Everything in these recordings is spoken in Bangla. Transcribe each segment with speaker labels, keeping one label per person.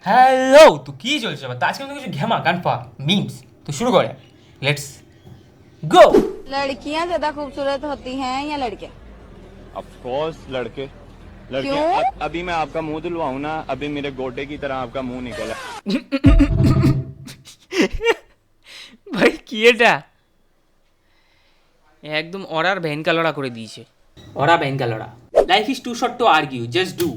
Speaker 1: হ্যালো, তো কি চলছে আবার? তো আজকে আমাদের কিছু ঘেমা গানফা মিমস তো শুরু করে। Let's go.
Speaker 2: लड़कियां ज्यादा खूबसूरत होती हैं या लड़के?
Speaker 3: ऑफ कोर्स लड़के लड़के
Speaker 2: क्यों?
Speaker 3: अभी मैं आपका मुंह धुलवाऊं ना, अभी मेरे गोटे की तरह आपका मुंह निकला।
Speaker 1: ভাই কি এটা? একদম অরার ভ্যানকা লড়া করে দিয়েছে। অরা ভ্যানকা লড়া। Life is too short to argue, just do.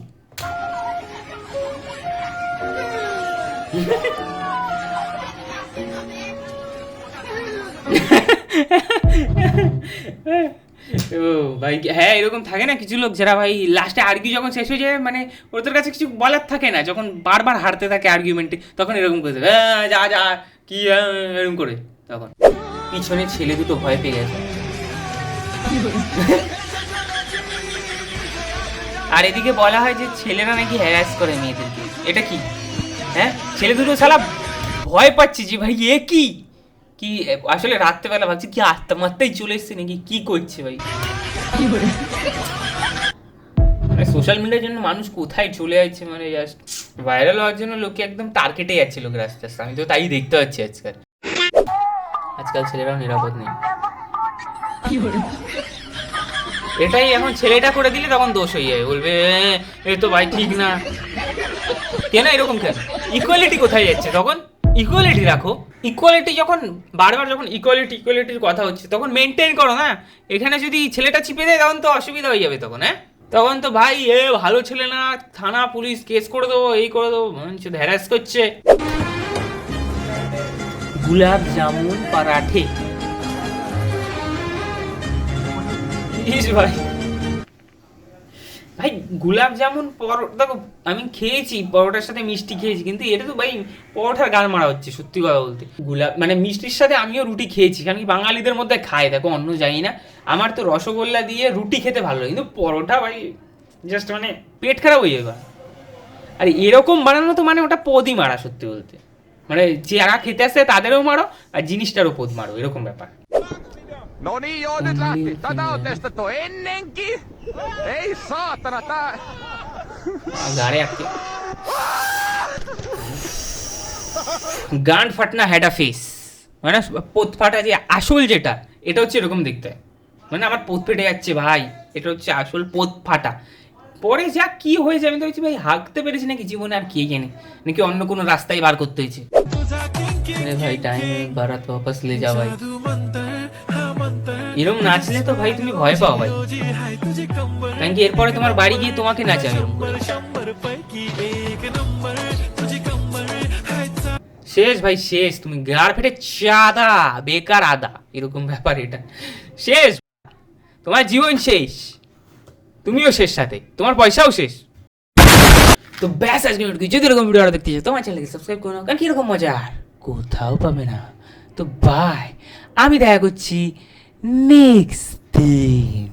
Speaker 1: ও ভাই, হ্যাঁ এরকম থাকে না কিছু লোক যারা ভাই লাস্টে আর্গিউ যখন শেষ হয়ে যায়, মানে ওদের কাছে কিছু বলার থাকে না, যখন বারবার হারতে থাকে আর্গুমেন্টে, তখন এরকম করে দেবে, যা যা কি এরকম করে। তখন পিছনে ছেলে দুটো ভয় পেয়ে গেছে। আর এদিকে বলা হয় যে ছেলেরা নাকি হ্যারাস করে মেয়েদেরকে। এটা কি? হ্যাঁ, ছেলে দুটো শালা ভয় পাচ্ছি যে ভাই এ কি কি আসলে রাত্রেবেলা ভাবছি কি আত্মামাত্রাই চলে এসছে নাকি, কি করছে ভাই। মানে সোশ্যাল মিডিয়ার জন্য মানুষ কোথায় চলে যাচ্ছে, মানে জাস্ট ভাইরাল হওয়ার জন্য লোকে একদম টার্গেটে যাচ্ছে লোকের আস্তে আস্তে। আমি তো তাই দেখতে পাচ্ছি আজকাল ছেলেরাও নিরাপদ নেই। এটাই এখন ছেলেটা করে দিলে তখন দোষ হয়ে যাবে, বলবে এ তো ভাই ঠিক না। কেন এরকম কেন? ইকুয়ালিটি কোথায় যাচ্ছে তখন? ইকুয়ালিটি রাখো। ইকুয়ালিটি যখন বারবার যখন ইকুয়ালিটির কথা হচ্ছে তখন মেনটেন করো না। এখানে যদি ছেলেটা চিপে দেয় তখন তো অসুবিধা হয়ে যাবে তখন। হ্যাঁ, তখন তো ভাই এ ভালো ছেলে না, থানা পুলিশ কেস করে দেবো, এই করে দেবো, মানুষ হ্যারাস করছে। গুলাব জামুন পরাঠে ভাই, ভাই গুলাব জামুন দেখো আমি খেয়েছি, পরোটার সাথে মিষ্টি খেয়েছি, কিন্তু এটা তো ভাই পরোটার গান মারা হচ্ছে সত্যি কথা বলতে। গুলাব মানে মিষ্টির সাথে আমিও রুটি খেয়েছি, কারণ কি বাঙালিদের মধ্যে খায়, দেখো অন্য জানি না। আমার তো রসগোল্লা দিয়ে রুটি খেতে ভালো লাগে, কিন্তু পরোটা ভাই জাস্ট মানে পেট খারাপ হয়ে যাবে। আর এরকম বানানো তো মানে ওটা পদই মারা সত্যি বলতে, মানে যারা খেতে আসে তাদেরও মারো আর জিনিসটারও পদ মারো, এরকম ব্যাপার।
Speaker 4: No niin, joo, nyt lähti. Tätä on testattu ennenkin. Ei saatana, tää...
Speaker 1: গাড়ে আটকে গান ফাটনা হ্যাড আ ফেস, মানে পোত ফাটা যে আসল যেটা, এটা হচ্ছে এরকম দেখতে হয়। মানে আমার পোত ফেটে যাচ্ছে ভাই, এটা হচ্ছে আসল পোত ফাটা। পরে যা কি হয়েছে আমি তো বলছি ভাই হাঁকতে পেরেছি নাকি জীবনে, আর কে জানে, নাকি অন্য কোনো রাস্তায় বার করতে হয়েছে। ভাই টাইম বারাত ওয়াপাস লে যা ভাই, এরকম নাচলে তো ভাই তুমি ভয় পাও ভাই, কারণ কি এরপরে তোমার বাড়ি গিয়ে তোমাকে নাচাবে এরকম করে। শেষ ভাই শেষ, তুমি গাড় ফেটে চাঁদা বেকার আদা, এরকম ব্যাপার এটা। শেষ, তোমার জীবন শেষ, তুমিও শেষ, সাথে তোমার পয়সাও শেষ। তো ব্যাস আজকে যদি এরকম ভিডিও আরো দেখতে চাও তোমার চ্যানেলকে সাবস্ক্রাইব করো, কারণ কি এরকম মজা আর কোথাও পাবে না। তো বাই, আমি দেখা করছি নেক্সট দিন।